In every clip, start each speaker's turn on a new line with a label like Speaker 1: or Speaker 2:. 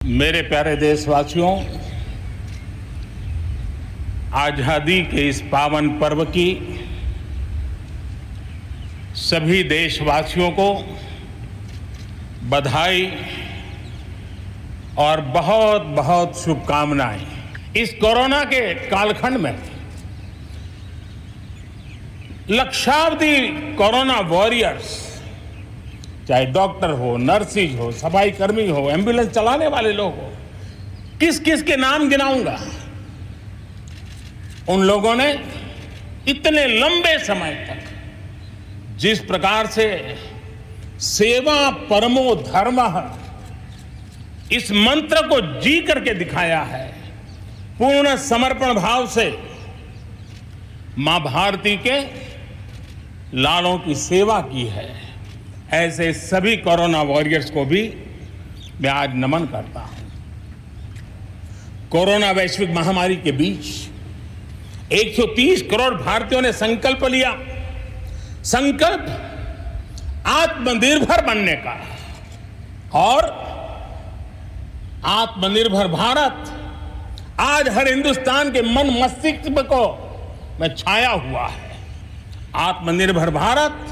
Speaker 1: मेरे प्यारे देशवासियों, आजादी के इस पावन पर्व की सभी देशवासियों को बधाई और बहुत बहुत शुभकामनाएं। इस कोरोना के कालखंड में लक्षावधि कोरोना वॉरियर्स, चाहे डॉक्टर हो, नर्सिस हो, सफाई कर्मी हो, एम्बुलेंस चलाने वाले लोग हो, किस किस के नाम गिनाऊंगा। उन लोगों ने इतने लंबे समय तक जिस प्रकार से सेवा परमो धर्मः इस मंत्र को जी करके दिखाया है, पूर्ण समर्पण भाव से मां भारती के लालों की सेवा की है, ऐसे सभी कोरोना वॉरियर्स को भी मैं आज नमन करता हूं। कोरोना वैश्विक महामारी के बीच 130 करोड़ भारतीयों ने संकल्प लिया, संकल्प आत्मनिर्भर बनने का। और आत्मनिर्भर भारत आज हर हिंदुस्तान के मन मस्तिष्क को में छाया हुआ है। आत्मनिर्भर भारत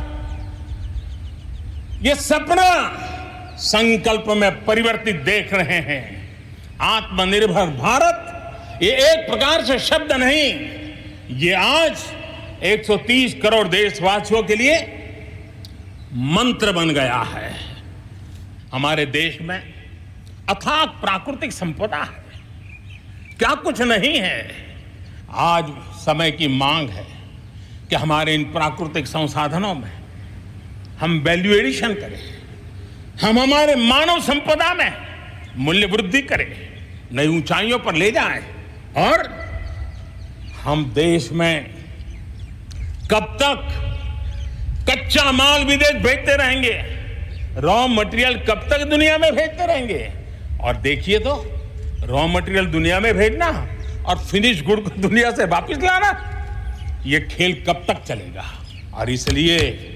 Speaker 1: ये सपना संकल्प में परिवर्तित देख रहे हैं। आत्मनिर्भर भारत ये एक प्रकार से शब्द नहीं, ये आज 130 करोड़ देशवासियों के लिए मंत्र बन गया है। हमारे देश में अथाक प्राकृतिक संपदा है, क्या कुछ नहीं है। आज समय की मांग है कि हमारे इन प्राकृतिक संसाधनों में हम वैल्यू एडिशन करें, हम हमारे मानव संपदा में मूल्य वृद्धि करें, नई ऊंचाइयों पर ले जाएं। और हम देश में कब तक कच्चा माल विदेश भेजते रहेंगे, रॉ मटेरियल कब तक दुनिया में भेजते रहेंगे। और देखिए तो रॉ मटेरियल दुनिया में भेजना और फिनिश गुड को दुनिया से वापस लाना, ये खेल कब तक चलेगा। और इसलिए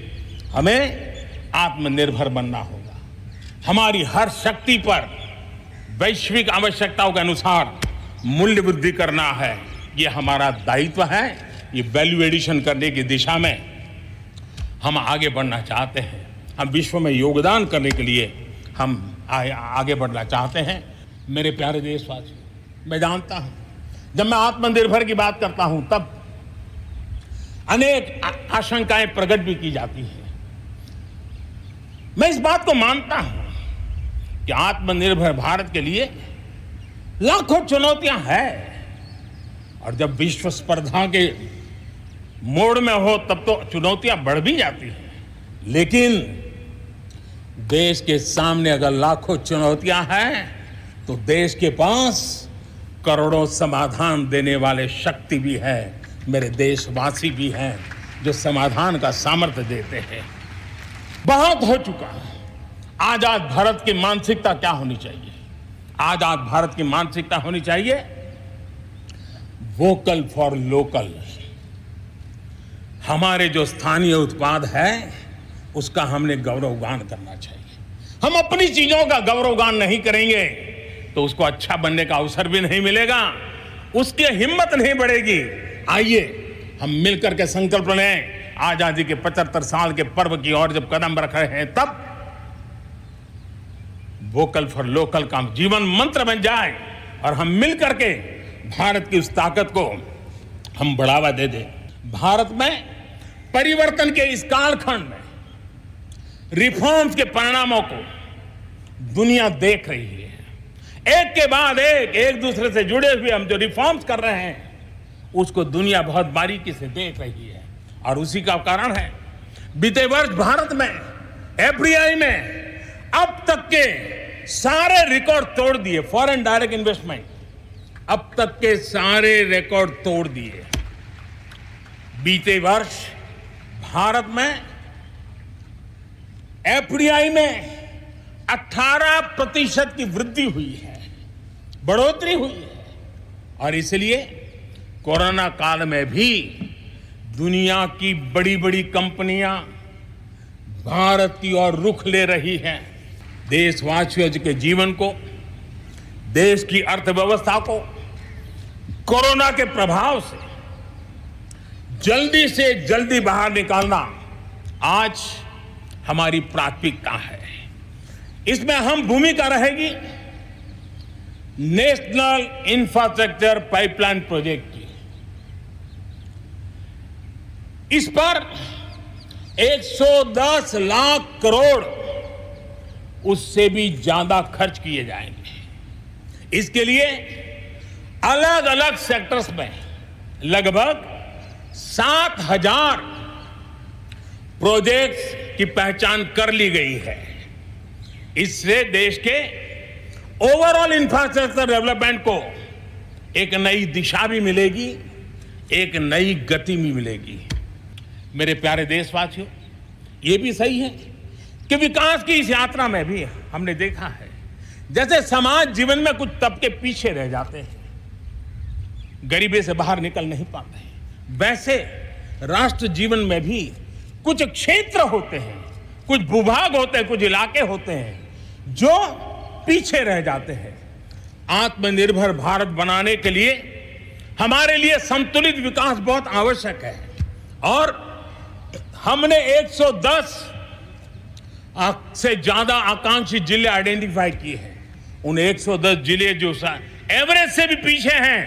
Speaker 1: हमें आत्मनिर्भर बनना होगा। हमारी हर शक्ति पर वैश्विक आवश्यकताओं के अनुसार मूल्य वृद्धि करना है, ये हमारा दायित्व है। ये वैल्यू एडिशन करने की दिशा में हम आगे बढ़ना चाहते हैं। हम विश्व में योगदान करने के लिए हम आगे बढ़ना चाहते हैं। मेरे प्यारे देशवासियों, मैं जानता हूं जब मैं आत्मनिर्भर की बात करता हूं तब अनेक आशंकाएं प्रकट भी की जाती हैं। मैं इस बात को मानता हूं कि आत्मनिर्भर भारत के लिए लाखों चुनौतियां हैं, और जब विश्व स्पर्धा के मोड़ में हो तब तो चुनौतियां बढ़ भी जाती हैं। लेकिन देश के सामने अगर लाखों चुनौतियां हैं तो देश के पास करोड़ों समाधान देने वाले शक्ति भी है, मेरे देशवासी भी हैं जो समाधान का सामर्थ्य देते हैं। बहुत हो चुका है। आजाद भारत की मानसिकता क्या होनी चाहिए? आजाद भारत की मानसिकता होनी चाहिए वोकल फॉर लोकल। हमारे जो स्थानीय उत्पाद है उसका हमने गौरवगान करना चाहिए। हम अपनी चीजों का गौरवगान नहीं करेंगे तो उसको अच्छा बनने का अवसर भी नहीं मिलेगा, उसकी हिम्मत नहीं बढ़ेगी। आइए हम मिलकर के संकल्प लें। आजादी के 75 साल के पर्व की ओर जब कदम रख रहे हैं तब वोकल फॉर लोकल का जीवन मंत्र बन जाए और हम मिलकर के भारत की उस ताकत को हम बढ़ावा दे दें। भारत में परिवर्तन के इस कालखंड में रिफॉर्म्स के परिणामों को दुनिया देख रही है। एक के बाद एक दूसरे से जुड़े हुए हम जो रिफॉर्म्स कर रहे हैं उसको दुनिया बहुत बारीकी से देख रही है। और उसी का कारण है बीते वर्ष भारत में एफडीआई में अब तक के सारे रिकॉर्ड तोड़ दिए। फॉरेन डायरेक्ट इन्वेस्टमेंट अब तक के सारे रिकॉर्ड तोड़ दिए। बीते वर्ष भारत में एफडीआई में 18% की वृद्धि हुई है, बढ़ोतरी हुई है। और इसलिए कोरोना काल में भी दुनिया की बड़ी बड़ी कंपनियां भारत की ओर रुख ले रही हैं। देशवासियों के जीवन को देश की अर्थव्यवस्था को कोरोना के प्रभाव से जल्दी से जल्दी बाहर निकालना आज हमारी प्राथमिकता है। इसमें अहम भूमिका रहेगी नेशनल इंफ्रास्ट्रक्चर पाइपलाइन प्रोजेक्ट की। इस पर 110 लाख करोड़ उससे भी ज्यादा खर्च किए जाएंगे। इसके लिए अलग अलग सेक्टर्स में लगभग 7,000 प्रोजेक्ट्स की पहचान कर ली गई है। इससे देश के ओवरऑल इंफ्रास्ट्रक्चर डेवलपमेंट को एक नई दिशा भी मिलेगी, एक नई गति भी मिलेगी। मेरे प्यारे देशवासियों, ये भी सही है कि विकास की इस यात्रा में भी हमने देखा है जैसे समाज जीवन में कुछ तबके पीछे रह जाते हैं, गरीबी से बाहर निकल नहीं पाते हैं, वैसे राष्ट्र जीवन में भी कुछ क्षेत्र होते हैं, कुछ भूभाग होते हैं, कुछ इलाके होते हैं जो पीछे रह जाते हैं। आत्मनिर्भर भारत बनाने के लिए हमारे लिए संतुलित विकास बहुत आवश्यक है और हमने 110 से ज्यादा आकांक्षी जिले आइडेंटिफाई किए हैं। उन 110 जिले जो एवरेज से भी पीछे हैं,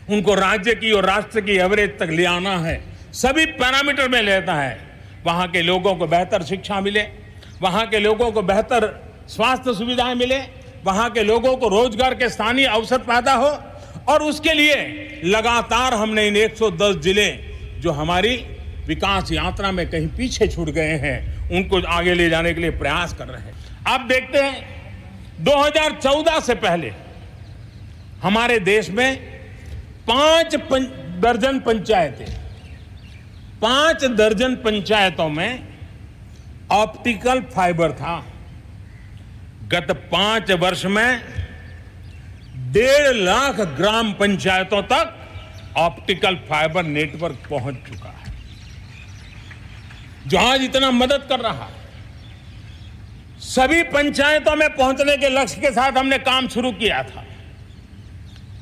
Speaker 1: उनको राज्य की और राष्ट्र की एवरेज तक ले आना है। सभी पैरामीटर में लेता है। वहां के लोगों को बेहतर शिक्षा मिले, वहां के लोगों को बेहतर स्वास्थ्य सुविधाएं मिले, वहां के लोगों को रोजगार के स्थानीय अवसर पैदा हो, और उसके लिए लगातार हमने इन 110 जिले जो हमारी विकास यात्रा में कहीं पीछे छूट गए हैं, उनको आगे ले जाने के लिए प्रयास कर रहे हैं। आप देखते हैं 2014 से पहले हमारे देश में 5 दर्जन पंचायतों में ऑप्टिकल फाइबर था। गत 5 वर्ष में 1.5 लाख ग्राम पंचायतों तक ऑप्टिकल फाइबर नेटवर्क पहुंच चुका है, जो आज इतना मदद कर रहा है। सभी पंचायतों में पहुंचने के लक्ष्य के साथ हमने काम शुरू किया था।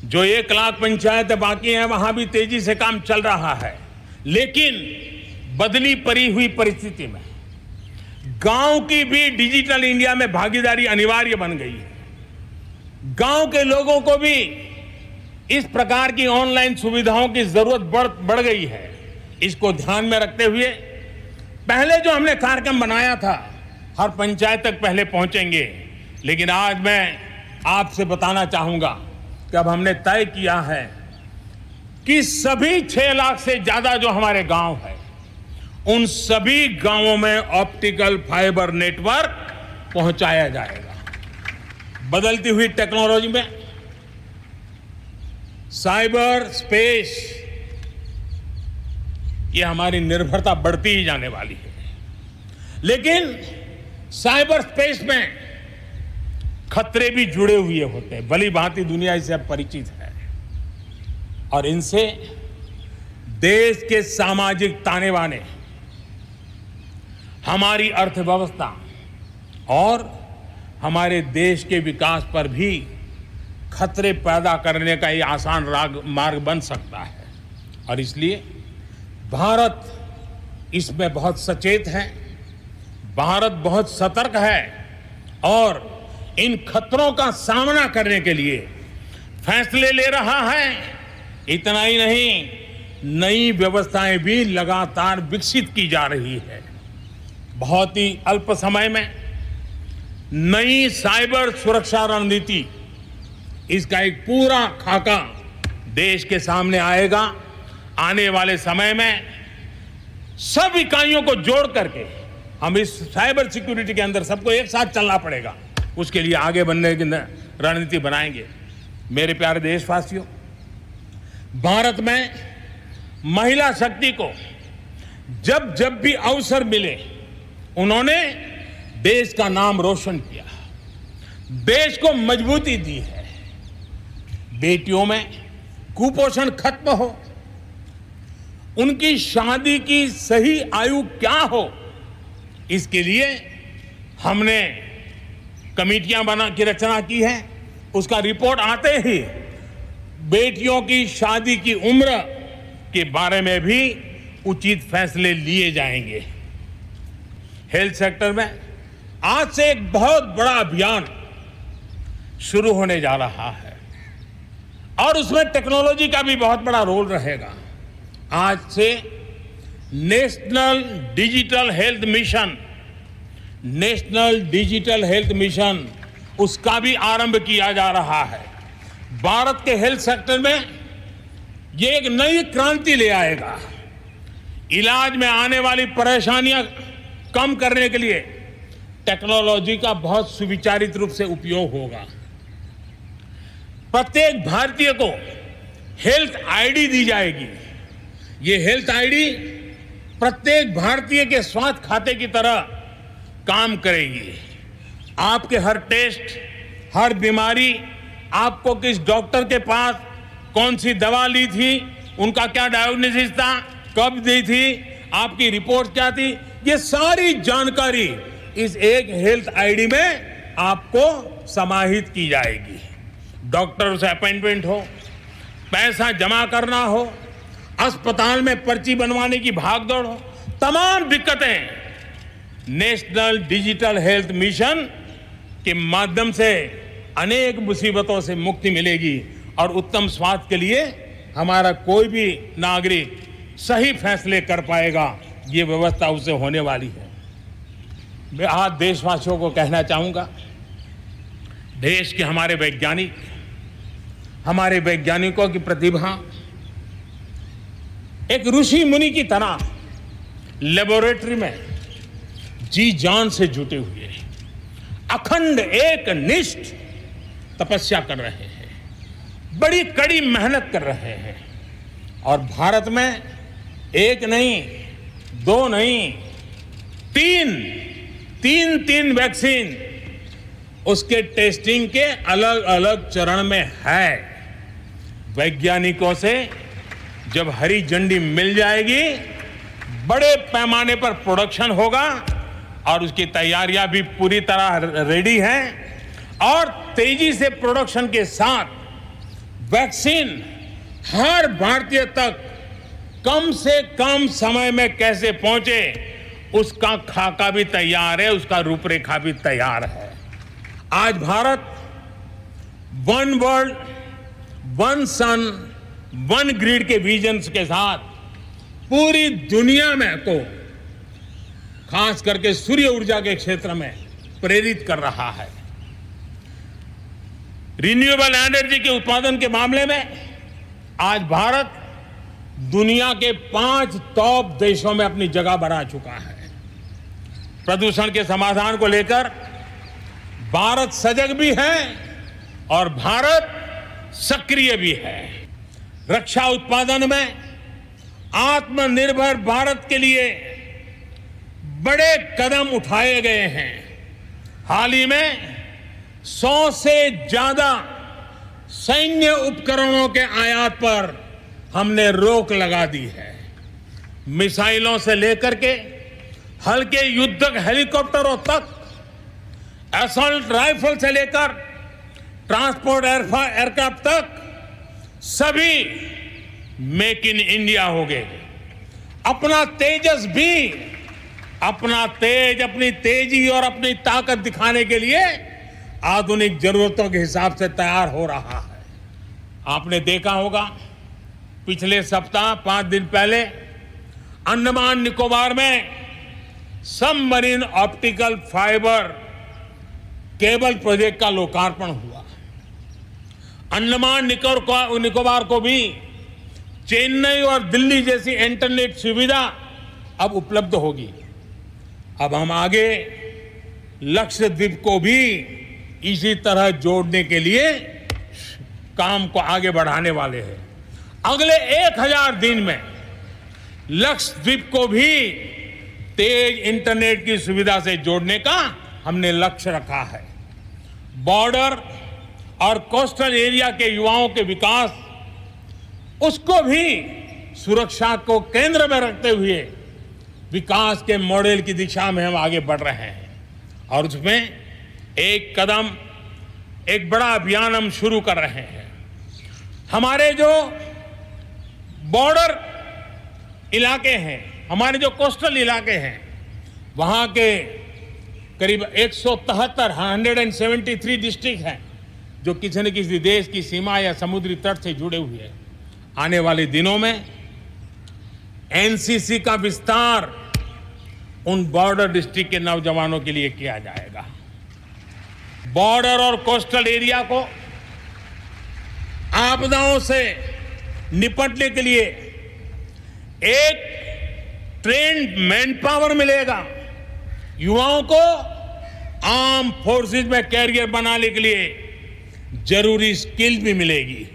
Speaker 1: जो 1 लाख पंचायतें बाकी हैं, वहां भी तेजी से काम चल रहा है, लेकिन बदली पड़ी हुई परिस्थिति में गांव की भी डिजिटल इंडिया में भागीदारी अनिवार्य बन गई है। गांव के लोगों को भी इस प्रकार की ऑनलाइन सुविधाओं की जरूरत बढ़ गई है। इसको ध्यान में रखते हुए पहले जो हमने कार्यक्रम बनाया था, हर पंचायत तक पहले पहुंचेंगे, लेकिन आज मैं आपसे बताना चाहूंगा कि अब हमने तय किया है कि सभी 6 लाख से ज्यादा जो हमारे गांव है, उन सभी गांवों में ऑप्टिकल फाइबर नेटवर्क पहुंचाया जाएगा। बदलती हुई टेक्नोलॉजी में साइबर स्पेस, ये हमारी निर्भरता बढ़ती ही जाने वाली है। लेकिन साइबर स्पेस में खतरे भी जुड़े हुए होते हैं, भली भांति दुनिया इससे अब परिचित है, और इनसे देश के सामाजिक ताने बाने, हमारी अर्थव्यवस्था और हमारे देश के विकास पर भी खतरे पैदा करने का ये आसान मार्ग बन सकता है। और इसलिए भारत इसमें बहुत सचेत है, भारत बहुत सतर्क है और इन खतरों का सामना करने के लिए फैसले ले रहा है। इतना ही नहीं, नई व्यवस्थाएं भी लगातार विकसित की जा रही है। बहुत ही अल्प समय में नई साइबर सुरक्षा रणनीति, इसका एक पूरा खाका देश के सामने आएगा। आने वाले समय में सब इकाइयों को जोड़ करके हम इस साइबर सिक्योरिटी के अंदर सबको एक साथ चलना पड़ेगा, उसके लिए आगे बढ़ने की रणनीति बनाएंगे। मेरे प्यारे देशवासियों, भारत में महिला शक्ति को जब जब भी अवसर मिले, उन्होंने देश का नाम रोशन किया, देश को मजबूती दी है। बेटियों में कुपोषण खत्म हो, उनकी शादी की सही आयु क्या हो, इसके लिए हमने कमेटियां बना की रचना की है। उसका रिपोर्ट आते ही बेटियों की शादी की उम्र के बारे में भी उचित फैसले लिए जाएंगे। हेल्थ सेक्टर में आज से एक बहुत बड़ा अभियान शुरू होने जा रहा है और उसमें टेक्नोलॉजी का भी बहुत बड़ा रोल रहेगा। आज से नेशनल डिजिटल हेल्थ मिशन उसका भी आरंभ किया जा रहा है। भारत के हेल्थ सेक्टर में ये एक नई क्रांति ले आएगा। इलाज में आने वाली परेशानियां कम करने के लिए टेक्नोलॉजी का बहुत सुविचारित रूप से उपयोग होगा। प्रत्येक भारतीय को हेल्थ आईडी दी जाएगी। ये हेल्थ आईडी प्रत्येक भारतीय के स्वास्थ्य खाते की तरह काम करेगी। आपके हर टेस्ट, हर बीमारी, आपको किस डॉक्टर के पास कौन सी दवा ली थी, उनका क्या डायग्नोसिस था, कब दी थी, आपकी रिपोर्ट क्या थी, ये सारी जानकारी इस एक हेल्थ आईडी में आपको समाहित की जाएगी। डॉक्टर से अपॉइंटमेंट हो, पैसा जमा करना हो, अस्पताल में पर्ची बनवाने की भागदौड़ हो, तमाम दिक्कतें नेशनल डिजिटल हेल्थ मिशन के माध्यम से अनेक मुसीबतों से मुक्ति मिलेगी और उत्तम स्वास्थ्य के लिए हमारा कोई भी नागरिक सही फैसले कर पाएगा। ये व्यवस्था उससे होने वाली है। मैं आज देशवासियों को कहना चाहूंगा, देश के हमारे वैज्ञानिकों की प्रतिभा एक ऋषि मुनि की तरह लेबोरेटरी में जी जान से जुटे हुए अखंड एक निष्ठ तपस्या कर रहे हैं, बड़ी कड़ी मेहनत कर रहे हैं और भारत में एक नहीं, दो नहीं, तीन वैक्सीन उसके टेस्टिंग के अलग अलग चरण में है। वैज्ञानिकों से जब हरी झंडी मिल जाएगी, बड़े पैमाने पर प्रोडक्शन होगा और उसकी तैयारियां भी पूरी तरह रेडी हैं और तेजी से प्रोडक्शन के साथ वैक्सीन हर भारतीय तक कम से कम समय में कैसे पहुंचे, उसका खाका भी तैयार है, उसका रूपरेखा भी तैयार है। आज भारत वन वर्ल्ड, वन सन, वन ग्रिड के विजन के साथ पूरी दुनिया में को खास करके सूर्य ऊर्जा के क्षेत्र में प्रेरित कर रहा है। रिन्यूएबल एनर्जी के उत्पादन के मामले में आज भारत दुनिया के 5 टॉप देशों में अपनी जगह बना चुका है। प्रदूषण के समाधान को लेकर भारत सजग भी है और भारत सक्रिय भी है। रक्षा उत्पादन में आत्मनिर्भर भारत के लिए बड़े कदम उठाए गए हैं। हाल ही में 100 से ज्यादा सैन्य उपकरणों के आयात पर हमने रोक लगा दी है। मिसाइलों से लेकर के हल्के युद्धक हेलीकॉप्टरों तक, असॉल्ट राइफल से लेकर ट्रांसपोर्ट एयरक्राफ्ट तक सभी मेक इन इंडिया हो गए। अपना तेजस भी अपनी तेजी और अपनी ताकत दिखाने के लिए आधुनिक जरूरतों के हिसाब से तैयार हो रहा है। आपने देखा होगा पिछले सप्ताह 5 दिन पहले अंडमान निकोबार में submarine optical fibre cable project का लोकार्पण हुआ। अंडमान निकोबार को भी चेन्नई और दिल्ली जैसी इंटरनेट सुविधा अब उपलब्ध होगी। अब हम आगे लक्षद्वीप को भी इसी तरह जोड़ने के लिए काम को आगे बढ़ाने वाले हैं। अगले 1000 दिन में लक्षद्वीप को भी तेज इंटरनेट की सुविधा से जोड़ने का हमने लक्ष्य रखा है। बॉर्डर और कोस्टल एरिया के युवाओं के विकास, उसको भी सुरक्षा को केंद्र में रखते हुए विकास के मॉडल की दिशा में हम आगे बढ़ रहे हैं और उसमें एक कदम एक बड़ा अभियान हम शुरू कर रहे हैं। हमारे जो बॉर्डर इलाके हैं, हमारे जो कोस्टल इलाके हैं, वहां के करीब 173 डिस्ट्रिक्ट हैं जो किसी न किसी देश की सीमा या समुद्री तट से जुड़े हुए हैं। आने वाले दिनों में एनसीसी का विस्तार उन बॉर्डर डिस्ट्रिक्ट के नौजवानों के लिए किया जाएगा। बॉर्डर और कोस्टल एरिया को आपदाओं से निपटने के लिए एक ट्रेन्ड मैन पावर मिलेगा। युवाओं को आर्म फोर्सेस में कैरियर बनाने के लिए जरूरी स्किल भी मिलेगी।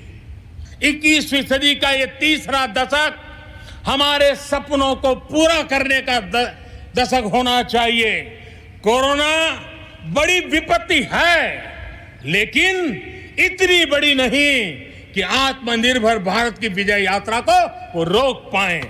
Speaker 1: 21वीं सदी का ये तीसरा दशक हमारे सपनों को पूरा करने का दशक होना चाहिए। कोरोना बड़ी विपत्ति है, लेकिन इतनी बड़ी नहीं कि आत्मनिर्भर भारत की विजय यात्रा को वो रोक पाए।